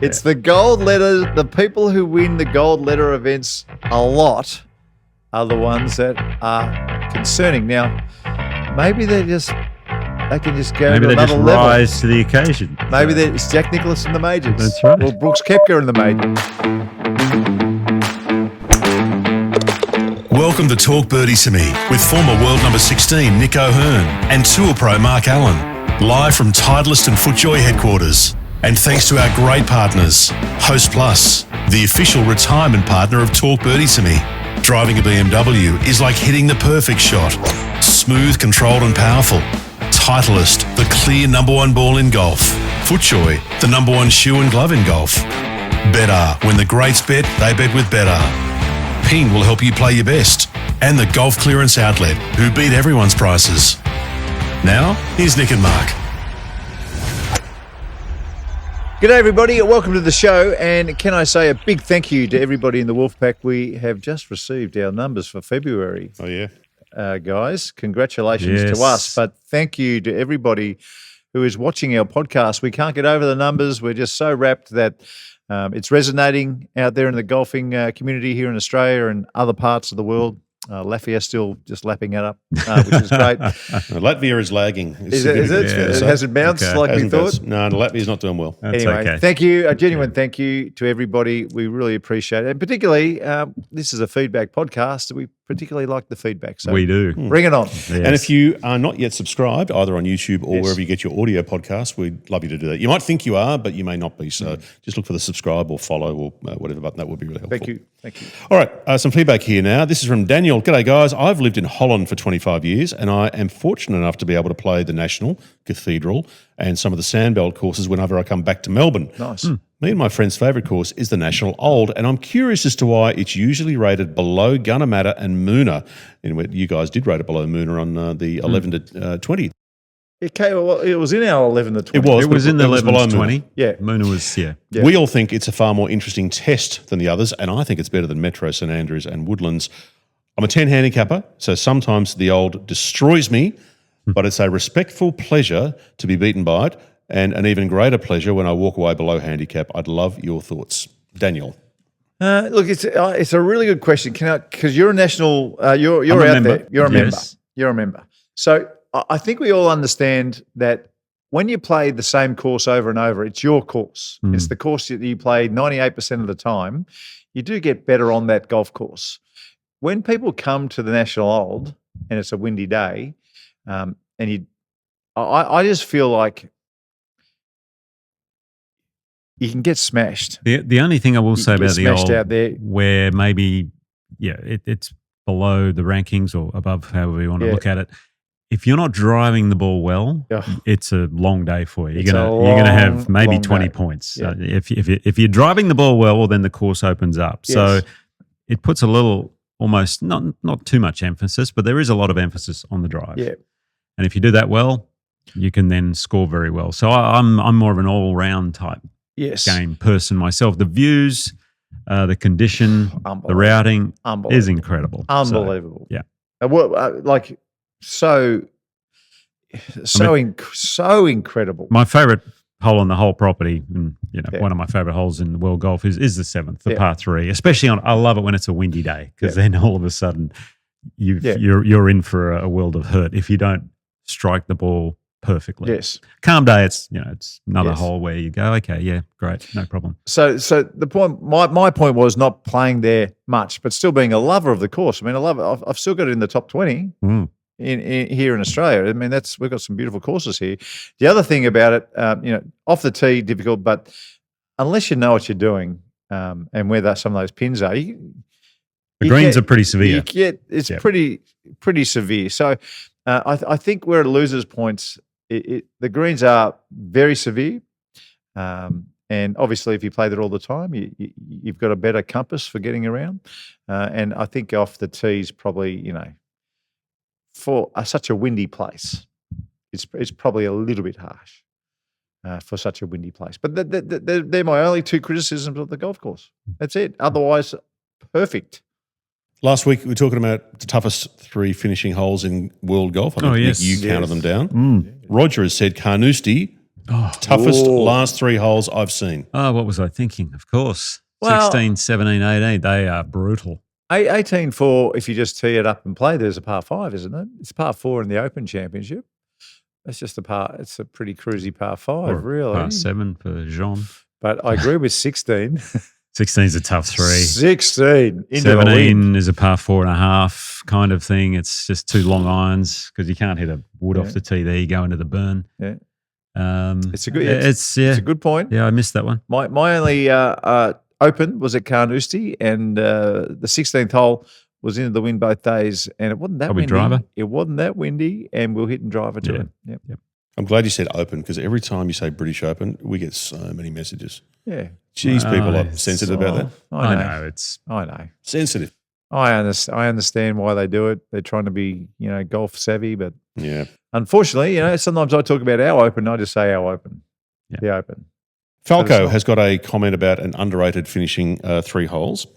It's the gold letter. The people who win the gold letter events a lot are the ones that are concerning. Now, maybe they can just go Maybe to they another just level. rise to the occasion. Maybe it's Jack Nicklaus in the majors. That's right. Or Brooks Koepka in the majors. Welcome to Talk Birdie to Me with former world number 16 Nick O'Hearn and Tour Pro Mark Allen, live from Titleist and FootJoy headquarters. And thanks to our great partners, Host Plus, the official retirement partner of Talk Birdie to Me. Driving a BMW is like hitting the perfect shot. Smooth, controlled and powerful. Titleist, the clear number one ball in golf. FootJoy, the number one shoe and glove in golf. Better, when the greats bet, they bet with Better. Ping will help you play your best. And the Golf Clearance Outlet, who beat everyone's prices. Now, here's Nick and Mark. G'day everybody, welcome to the show, and can I say a big thank you to everybody in the Wolfpack. We have just received our numbers for February. Oh, yeah. Guys, congratulations to us, but thank you to everybody who is watching our podcast. We can't get over the numbers. We're just so rapt that it's resonating out there in the golfing community here in Australia and other parts of the world. Latvia still just lapping it up, which is great. Latvia is lagging. Is it? Yeah. It hasn't bounced like we thought? No, Latvia's not doing well. That's anyway, okay. thank you. A genuine thank you to everybody. We really appreciate it. And particularly, this is a feedback podcast. We particularly like the feedback. So We do. bring it on. Yes. And if you are not yet subscribed, either on YouTube or Yes. wherever you get your audio podcast, we'd love you to do that. You might think you are, but you may not be. So just look for the subscribe or follow or whatever button. That would be really helpful. Thank you. Thank you. All right, some feedback here now. This is from Daniel. G'day, guys. I've lived in Holland for 25 years, and I am fortunate enough to be able to play the National, Cathedral, and some of the sandbelt courses whenever I come back to Melbourne. Nice. Me and my friend's favourite course is the National Old, and I'm curious as to why it's usually rated below Gunnamatta and Moonah. Anyway, you guys did rate it below Moonah on the 11 to 20. It was in our 11 to 20. It was in the 11 below to 20. Moonah. Yeah. Moonah was, Yeah. We all think it's a far more interesting test than the others, and I think it's better than Metro, St Andrews and Woodlands. I'm a 10 handicapper, so sometimes the Old destroys me, but it's a respectful pleasure to be beaten by it, and an even greater pleasure when I walk away below handicap. I'd love your thoughts. Daniel. Look, it's a really good question. Because you're a national, you're I'm a out member. there. You're a member. Yes. You're a member. So I think we all understand that when you play the same course over and over, it's your course. It's the course that you play 98% of the time. You do get better on that golf course. When people come to the National Old and it's a windy day, I just feel like you can get smashed. The only thing I will say get about the smashed Old, out there. where maybe, it's below the rankings or above, however you want to Yeah. look at it. If you're not driving the ball well, Ugh. it's a long day for you. It's You're a gonna have long, maybe long 20 day. points. Yeah. If you're driving the ball well, then the course opens up. So Yes. it puts a little, almost not too much emphasis, but there is a lot of emphasis on the drive. Yeah. And if you do that well, you can then score very well. So I'm more of an all-round type Yes. game person myself. The views, the condition, the Unbelievable. routing Unbelievable. is incredible. So, Unbelievable. yeah. Like so incredible. my favorite hole on the whole property, and Yeah. one of my favorite holes in the world golf is the 7th, the Yeah. par 3. Especially I love it when it's a windy day, because then all of a sudden Yeah. you're in for a world of hurt if you don't strike the ball perfectly. Yes. Calm day, it's another Yes. hole where you go, okay, yeah, great, no problem. So the point, my point was not playing there much, but still being a lover of the course. I mean, I love it. I've still got it in the top 20 in here in Australia. I mean, we've got some beautiful courses here. The other thing about it, off the tee, difficult, but unless you know what you're doing and where some of those pins are, The greens are pretty severe. It's Yep. pretty severe. So I think we're at losers' points. The greens are very severe, and obviously, if you play there all the time, you've got a better compass for getting around. And I think off the tees, probably for such a windy place, it's probably a little bit harsh for such a windy place. But they're my only two criticisms of the golf course. That's it. Otherwise, perfect. Last week, we were talking about the toughest 3 finishing holes in world golf. I think Oh, yes. Nick, you counted Yes. them down. Roger has said Carnoustie Toughest Whoa. last 3 holes I've seen. Oh, what was I thinking? Of course. Well- 16, 17, 18, they are brutal. 18 for if you just tee it up and play. There's a par 5, isn't it? It's par 4 in the Open Championship. That's just a par. It's a pretty cruisy par 5, Or really. Par 7 for Jean. But I agree with 16. 16 is a tough 3. 16 into the wind. 17 is a par 4.5 kind of thing. It's just 2 long irons because you can't hit a wood off the tee there. You go into the burn. Yeah. It's a good- It's It's a good point. Yeah, I missed that one. My only Open was at Carnoustie, and the 16th hole was into the wind both days, and it wasn't that Probably windy. driver. It wasn't that windy, and we'll hit and driver to Yeah. it. Yep. I'm glad you said Open because every time you say British Open, we get so many messages. Yeah. Geez, people are Nice. sensitive about that. I know. I know. I know. Sensitive. I understand why they do it. They're trying to be, golf savvy, but Yeah. unfortunately, sometimes I talk about our Open. I just say our Open, Yeah. the Open. Falco has got a comment about an underrated finishing 3 holes.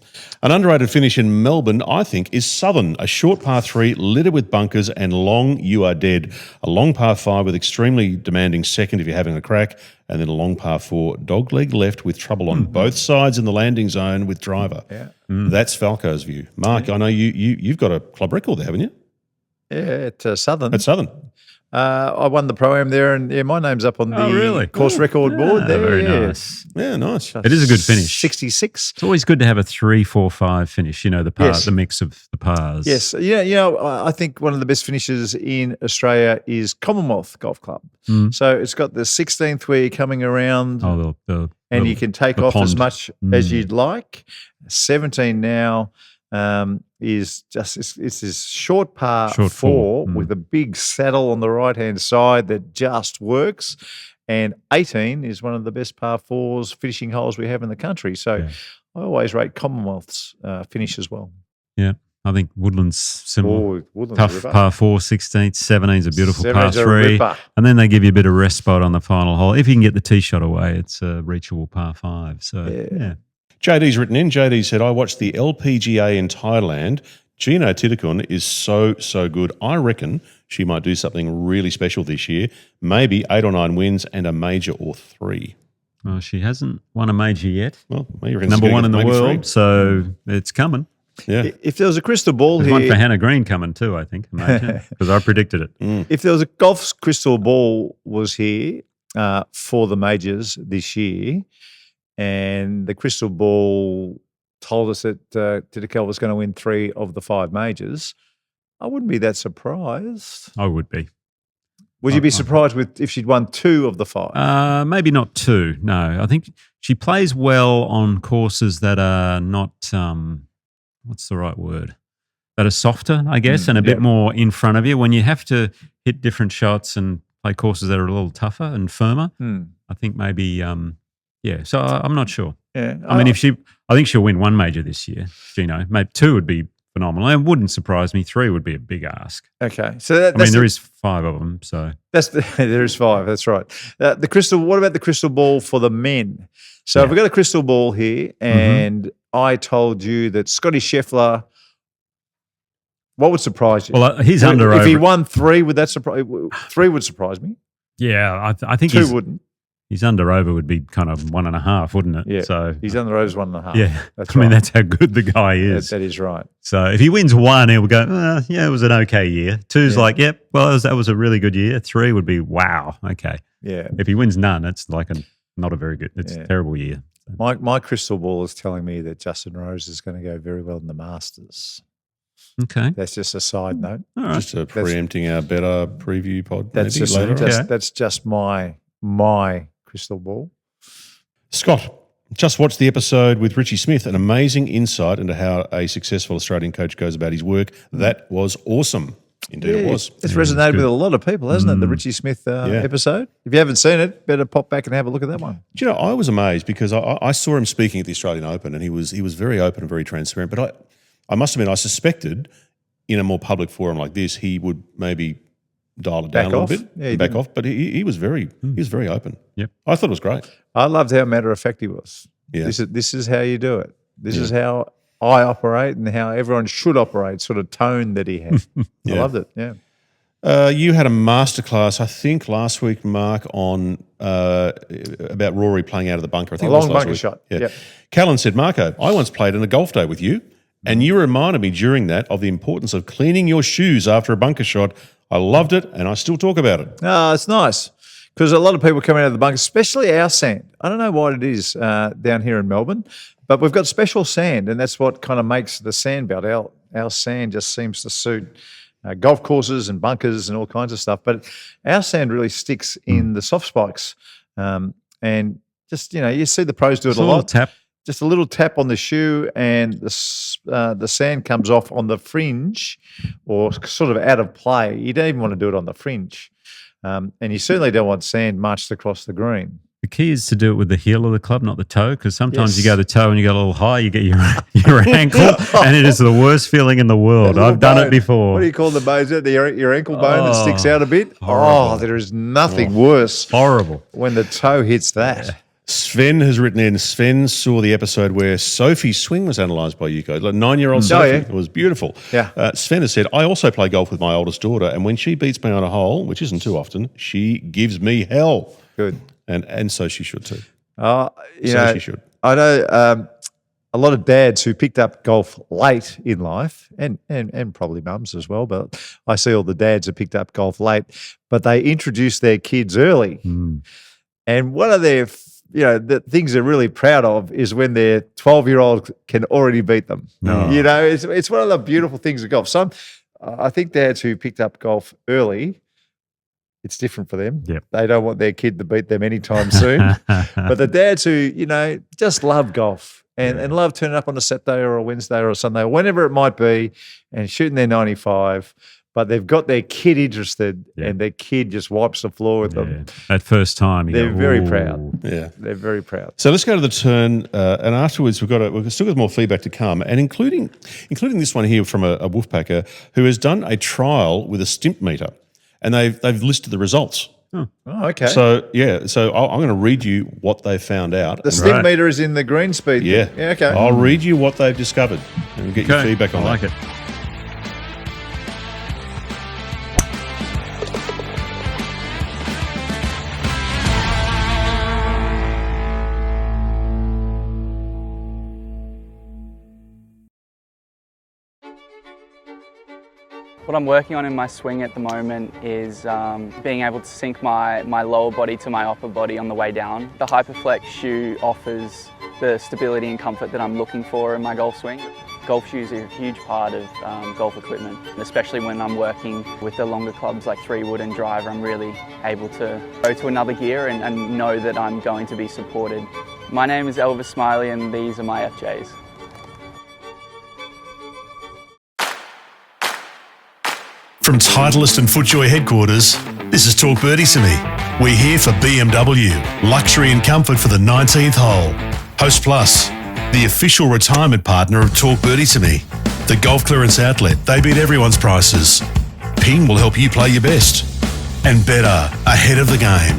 An underrated finish in Melbourne, I think, is Southern, a short par 3 littered with bunkers and long you are dead. A long par 5 with extremely demanding second if you're having a crack, and then a long par 4 dogleg left with trouble on both sides in the landing zone with driver. Yeah. That's Falco's view. Mark, I know you've got a club record there, haven't you? Yeah, at Southern. At Southern. I won the pro-am there, and my name's up on Oh, the really? course record board Ah, there. very yeah. nice. Yeah, nice. It is a good finish. 66. It's always good to have a 3, 4, 5 finish. The par, Yes. the mix of the pars. Yes, I think one of the best finishes in Australia is Commonwealth Golf Club. Mm. So it's got the 16th where you're coming around, Oh, and you can take the off as pond. much as you'd like. 17 now is just it's this short par Short 4 4, with a big saddle on the right hand side that just works. And 18 is one of the best par 4s finishing holes we have in the country. So Yeah. I always rate Commonwealth's finish as well. Yeah. I think Woodland's similar. Oh, Woodland's Tough ripper. par 4, 16th, 17's a beautiful par 17's a 3. ripper. And then they give you a bit of rest spot on the final hole. If you can get the tee shot away, it's a reachable par 5. So, yeah. JD's written in. JD said, I watched the LPGA in Thailand. Jeeno Thitikul is so good. I reckon she might do something really special this year. Maybe 8 or 9 wins and a major or 3. Well, she hasn't won a major yet. Well, you reckon Number she's gonna 1 in get the maybe world. 3? So it's coming. Yeah. If there was a crystal ball There's one for here, Hannah Green coming too, I think, because I predicted it. if there was a golf's crystal ball was here for the majors this year, and the crystal ball told us that Thitikul was going to win 3 of the 5 majors, I wouldn't be that surprised. I would be. Would you be surprised if she'd won 2 of the 5? Maybe not 2. No, I think she plays well on courses that are not, what's the right word? That are softer, I guess, and a bit more in front of you. When you have to hit different shots and play courses that are a little tougher and firmer, I think maybe, So I'm not sure. Yeah, I mean, I think she'll win 1 major this year. Gino, maybe 2 would be phenomenal. It wouldn't surprise me. 3 would be a big ask. okay. So There is 5 of them. So there is 5. That's right. The crystal. What about the crystal ball for the men? So if we got a crystal ball here, and I told you that Scottie Scheffler, what would surprise you? well, he's If under he over. won 3, would that surprise? 3 would surprise me. Yeah, I think 2 wouldn't. He's under over would be kind of 1.5, wouldn't it? Yeah. So He's under those 1.5. yeah, That's I mean right. that's how good the guy is. That is right. So if he wins 1, he'll go, it was an okay year. 2's like, yep, well that was a really good year. 3 would be wow, okay. Yeah. If he wins none, it's like not a very good. It's a terrible year. My crystal ball is telling me that Justin Rose is going to go very well in the Masters. Okay, That's just a side note. all right. Just preempting our better preview pod That's maybe just later on. that's just my crystal ball. Scott, just watched the episode with Ritchie Smith. An amazing insight into how a successful Australian coach goes about his work. That was awesome. Indeed it was. It's resonated with a lot of people, hasn't it? The Ritchie Smith episode. If you haven't seen it, better pop back and have a look at that one. Do you know, I was amazed because I saw him speaking at the Australian Open and he was very open and very transparent. But I must admit, I suspected in a more public forum like this, he would maybe dial it down a little bit, Yeah, back off. But he was very open. Yep. I thought it was great. I loved how matter of fact he was. Yeah. This is how you do it. This is how I operate and how everyone should operate. Sort of tone that he had. I loved it. Yeah. You had a masterclass, I think, last week, Mark, on about Rory playing out of the bunker. I think A it was long last bunker week. shot. Yeah. Yep. Callen said, Marco, I once played in a golf day with you, and you reminded me during that of the importance of cleaning your shoes after a bunker shot. I loved it, and I still talk about it. It's nice because a lot of people come out of the bunker, especially our sand. I don't know what it is down here in Melbourne, but we've got special sand, and that's what kind of makes the sandbelt. Our sand just seems to suit golf courses and bunkers and all kinds of stuff. But our sand really sticks in the soft spikes. And just, you see the pros do it a lot. Tap. Just a little tap on the shoe and the sand comes off on the fringe or sort of out of play. You don't even want to do it on the fringe. And you certainly don't want sand marched across the green. The key is to do it with the heel of the club, not the toe, because sometimes Yes. you go the toe and you go a little high, you get your ankle, and it is the worst feeling in the world. I've done it before. What do you call the bones? Your ankle bone that sticks out a bit? horrible. There is nothing worse Horrible. when the toe hits that. Sven has written in, Sven saw the episode where Sophie's swing was analysed by you guys, like 9-year-old Sophie. yeah. It was beautiful. Yeah. Sven has said, I also play golf with my oldest daughter, and when she beats me on a hole, which isn't too often, she gives me hell. Good. And so she should too. She should. I know a lot of dads who picked up golf late in life, and probably mums as well, but I see all the dads who picked up golf late, but they introduced their kids early. And one of their the things they're really proud of is when their 12-year-old can already beat them. No. It's one of the beautiful things of golf. I think dads who picked up golf early, it's different for them. Yep. They don't want their kid to beat them anytime soon. But the dads who, just love golf and love turning up on a Saturday or a Wednesday or a Sunday or whenever it might be and shooting their 95, but they've got their kid interested and their kid just wipes the floor with them. That first time, They're go, very "Ooh." proud. Yeah. They're very proud. So let's go to the turn, and afterwards we've still got more feedback to come, and including this one here from a Wolfpacker who has done a trial with a stimp meter, and they've listed the results. Oh, okay. So I'm going to read you what they found out. The stimp meter is in the green speed. Yeah. Okay. I'll read you what they've discovered and get your feedback on I like that. it. What I'm working on in my swing at the moment is being able to sync my lower body to my upper body on the way down. The Hyperflex shoe offers the stability and comfort that I'm looking for in my golf swing. Golf shoes are a huge part of golf equipment, especially when I'm working with the longer clubs like 3-wood and driver. I'm really able to go to another gear and know that I'm going to be supported. My name is Elvis Smiley and these are my FJs. From Titleist and FootJoy headquarters, this is Talk Birdie to Me. We're here for BMW, luxury and comfort for the 19th hole. Host Plus, the official retirement partner of Talk Birdie to Me. The golf clearance outlet, they beat everyone's prices. Ping will help you play your best. And better, ahead of the game.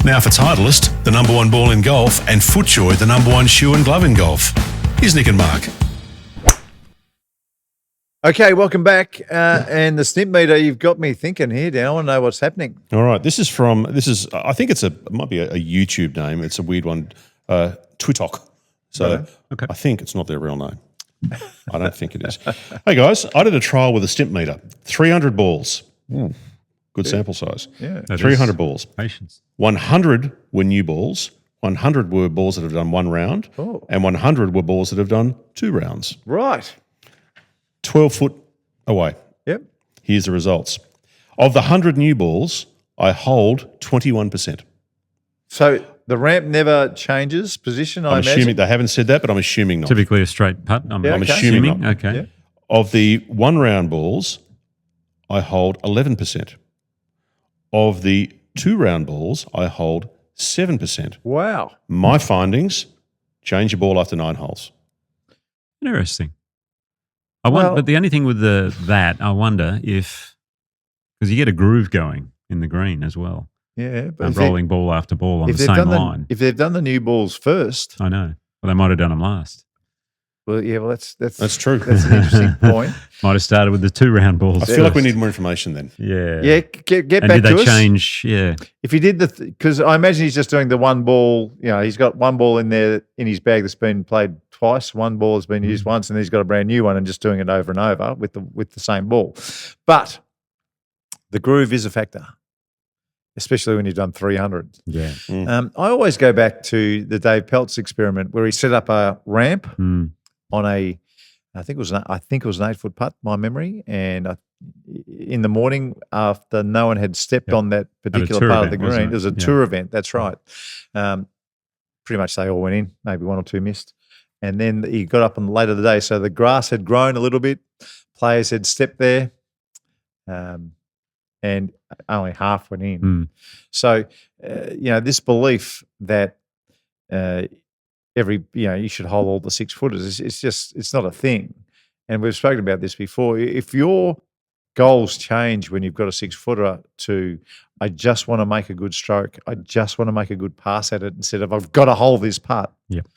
Now for Titleist, the #1 ball in golf, and FootJoy, the #1 shoe and glove in golf. Here's Nick and Mark. Okay, welcome back. And the stimp meter, you've got me thinking here, Dan. I want to know what's happening. All right, I think it might be a YouTube name. It's a weird one, Twitok. So Okay. I think it's not their real name. I don't think it is. Hey guys, I did a trial with a stimp meter, 300 balls. Good sample size. Yeah. That 300 is balls. Patience. 100 were new balls. 100 were balls that have done 1 round. Oh. And 100 were balls that have done 2 rounds. Right. 12 foot away. Yep. Here's the results. Of the 100 new balls, I hold 21%. So the ramp never changes position, I'm I assuming imagine? they haven't said that, but I'm assuming not. Typically a straight putt. I'm Yeah, okay. assuming not. Okay. Yeah. Of the 1 round balls, I hold 11%. Of the 2 round balls, I hold 7%. Wow. My findings, change your ball after 9 holes. Interesting. But the only thing with that, I wonder if, because you get a groove going in the green as well. Yeah. But And rolling ball after ball on the they've same done line. if they've done the new balls first, I know. Well, they might have done them last. Well, yeah, well, that's true. That's an interesting point. Might have started with the 2 round balls. I feel like we need more information then. Yeah. Yeah, get And back did to they us. change? Yeah. If he did because I imagine he's just doing the one ball. You know, he's got one ball in there in his bag that's been played twice. One ball has been used once, and he's got a brand new one and just doing it over and over with the same ball. But the groove is a factor, especially when you've done 300. Yeah. I always go back to the Dave Peltz experiment where he set up a ramp on I think it was an 8-foot putt, my memory, and in the morning after no one had stepped on that particular part of the green, it was a tour event. That's right. Pretty much they all went in, maybe one or two missed, and then he got up on the later of the day. So the grass had grown a little bit, players had stepped there, and only half went in. So this belief that you should hold all the 6-footers. It's not a thing. And we've spoken about this before. If your goals change when you've got a 6-footer to, I just want to make a good stroke, I just want to make a good pass at it instead of I've got to hold this putt. Yep.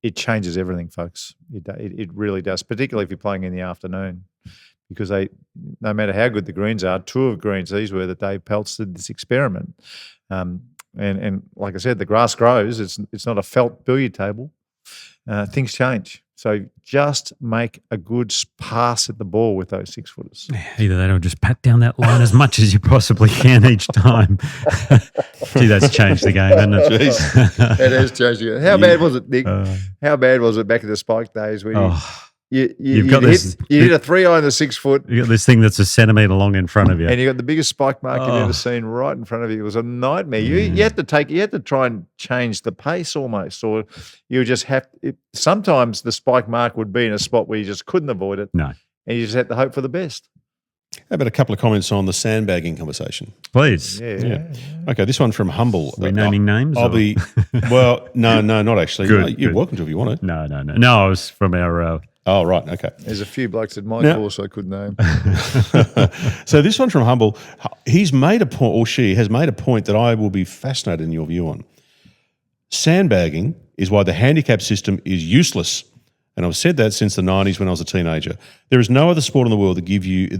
It changes everything, folks. It really does, particularly if you're playing in the afternoon. Because no matter how good the greens are, 2 of greens, these were that Dave Peltz did this experiment. And like I said, the grass grows. It's not a felt billiard table. Things change. So just make a good pass at the ball with those 6-footers. Either that or just pat down that line as much as you possibly can each time. Gee, that's changed the game, hasn't it? Jeez. It has changed the game. How bad was it, Nick? How bad was it back in the Spike days when you hit a 3-iron, a 6-foot. You got this thing that's a centimetre long in front of you. And you got the biggest spike mark you've ever seen right in front of you. It was a nightmare. You had to try and change the pace almost, or you just have sometimes the spike mark would be in a spot where you just couldn't avoid it. No. And you just had to hope for the best. How about a couple of comments on the sandbagging conversation? Please. Yeah. Okay, this one from Humble. Are we naming names? I'll be well, no, not actually. Good, You're good. welcome to if you want it. No. No, I was from our Oh, right. Okay. There's a few blokes at my course I could name. So this one from Humble, he's made a point, or she has made a point that I will be fascinated in your view on. Sandbagging is why the handicap system is useless. And I've said that since the 90s when I was a teenager. There is no other sport in the world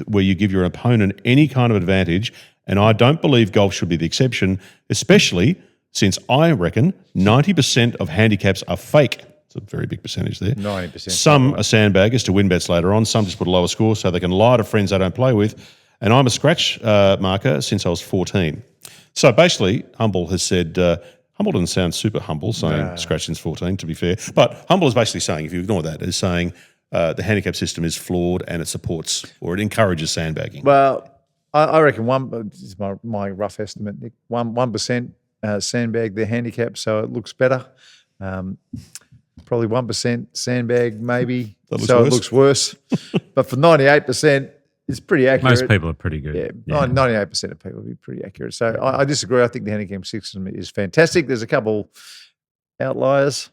where you give your opponent any kind of advantage, and I don't believe golf should be the exception, especially since I reckon 90% of handicaps are fake. It's a very big percentage there. 90%. Some are sandbaggers to win bets later on. Some just put a lower score so they can lie to friends they don't play with. And I'm a scratch marker since I was 14. So basically, Humble has said, Humble doesn't sound super humble saying scratch since 14, to be fair. But Humble is basically saying, if you ignore that, is saying the handicap system is flawed and it supports or it encourages sandbagging. Well, I reckon this is my rough estimate, Nick, 1% sandbag their handicap so it looks better. Probably 1% sandbag maybe, so it looks worse. But for 98%, it's pretty accurate. most people are pretty good. Yeah, 98% of people will be pretty accurate. So I disagree. I think the handicap system is fantastic. There's a couple outliers,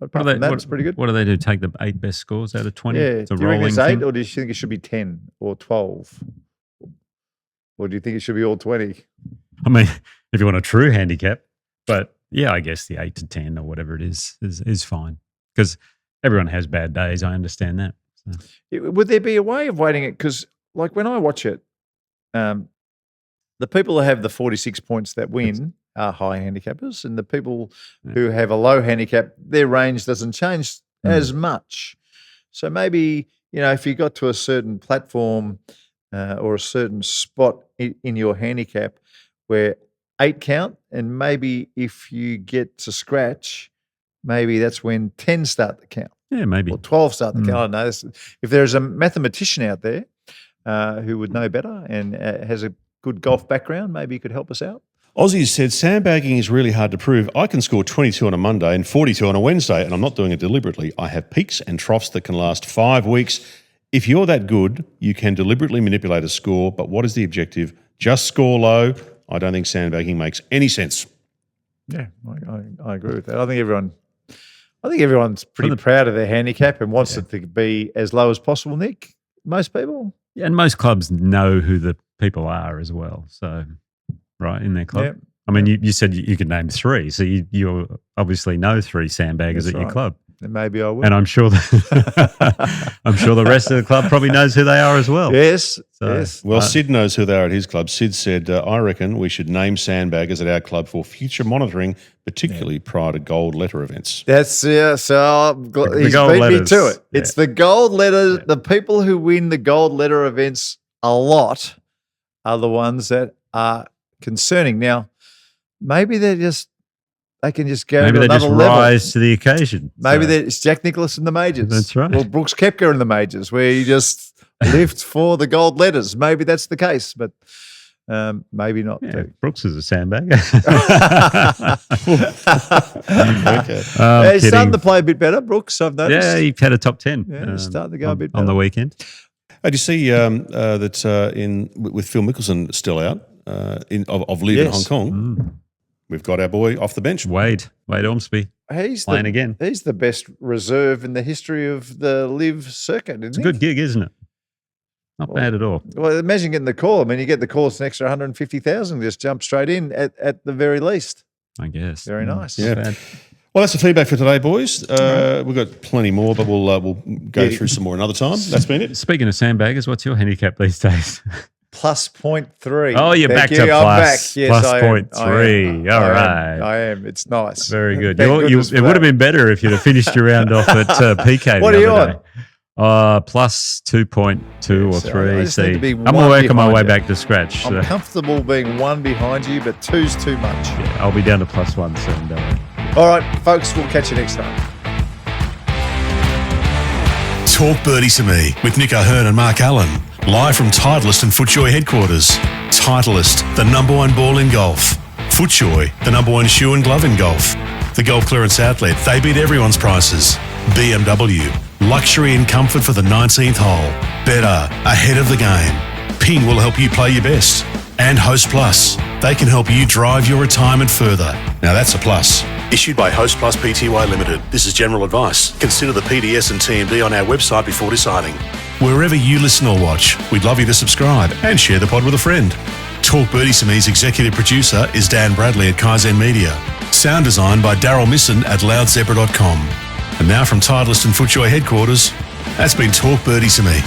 but apart from that, it's pretty good. What do they do? Take the 8 best scores out of 20? Yeah. It's a Do you reckon rolling it's 8 thing? or do you think it should be 10 or 12? Or do you think it should be all 20? I mean, if you want a true handicap, but yeah, I guess the 8 to 10 or whatever it is fine because everyone has bad days. I understand that. So. Would there be a way of weighting it? Because like when I watch it, the people who have the 46 points that win are high handicappers, and the people who have a low handicap, their range doesn't change as much. So maybe, if you got to a certain platform or a certain spot in your handicap where 8 count, and maybe if you get to scratch, maybe that's when 10 start to count. Yeah, maybe. Or 12 start to count. I don't know. If there's a mathematician out there who would know better and has a good golf background, maybe he could help us out. Aussie said, sandbagging is really hard to prove. I can score 22 on a Monday and 42 on a Wednesday, and I'm not doing it deliberately. I have peaks and troughs that can last 5 weeks. If you're that good, you can deliberately manipulate a score, but what is the objective? Just score low? I don't think sandbagging makes any sense. Yeah, I agree with that. I think everyone's pretty proud of their handicap and wants it to be as low as possible, Nick. Most people. Yeah, and most clubs know who the people are as well. So, right, in their club. Yeah. I mean, you said you could name 3, so you obviously know 3 sandbaggers at your club. then maybe I will. And I'm sure the rest of the club probably knows who they are as well. Yes, So, yes. Well, Sid knows who they are at his club. Sid said, I reckon we should name sandbaggers at our club for future monitoring, particularly prior to gold letter events. That's so he's gold beat letters. me to it. Yeah. It's the gold letters. The people who win the gold letter events a lot are the ones that are concerning. Now, maybe they can just go maybe to they another just level. rise to the occasion. Maybe So, it's Jack Nicklaus in the majors. That's right. Or Brooks Koepka in the majors, where you just lift for the gold letters. Maybe that's the case, but maybe not. yeah, too. Brooks is a sandbagger. Okay. He's starting to play a bit better, Brooks, I've noticed. Yeah, he had a top 10. Yeah, he's starting to go a bit on the better. weekend. Did you see that with Phil Mickelson still out of Live in Hong Yes. Kong? We've got our boy off the bench. Wade Ormsby He's playing again. He's the best reserve in the history of the live circuit, isn't It's he? a good gig, isn't it? Not bad at all. Well, imagine getting the call. I mean, you get the call, it's an extra 150,000, just jump straight in at the very least. I guess. Very nice. Yeah. Not bad. Well, that's the feedback for today, boys. We've got plenty more, but we'll go through some more another time. That's been it. Speaking of sandbaggers, what's your handicap these days? Plus 0.3. Oh, you're Thank back you. to I'm plus. back. Yes, Plus I am. 0.3. I All am. right. I am. It's nice. Very good. Thank goodness It for would have that. been better if you'd have finished your round off at PK What the are you other on? day. Plus 2.2 or Yes, I 3. just need to be I'm one working my behind way you. back to scratch. I'm So, comfortable being one behind you, but two's too much. yeah, I'll be down to plus 1 soon. Don't worry. All right, folks, we'll catch you next time. Talk Birdie to Me with Nick O'Hearn and Mark Allen. Live from Titleist and FootJoy headquarters. Titleist, the #1 ball in golf. FootJoy, the #1 shoe and glove in golf. The Golf Clearance Outlet, they beat everyone's prices. BMW, luxury and comfort for the 19th hole. Better, ahead of the game. Ping will help you play your best. And Host Plus, they can help you drive your retirement further. Now that's a plus. Issued by Host Plus Pty Limited. This is general advice. Consider the PDS and TMD on our website before deciding. Wherever you listen or watch, we'd love you to subscribe and share the pod with a friend. Talk Birdie to Me's executive producer is Dan Bradley at Kaizen Media. Sound design by Daryl Misson at loudzebra.com. And now from Titleist and FootJoy headquarters, that's been Talk Birdie to Me.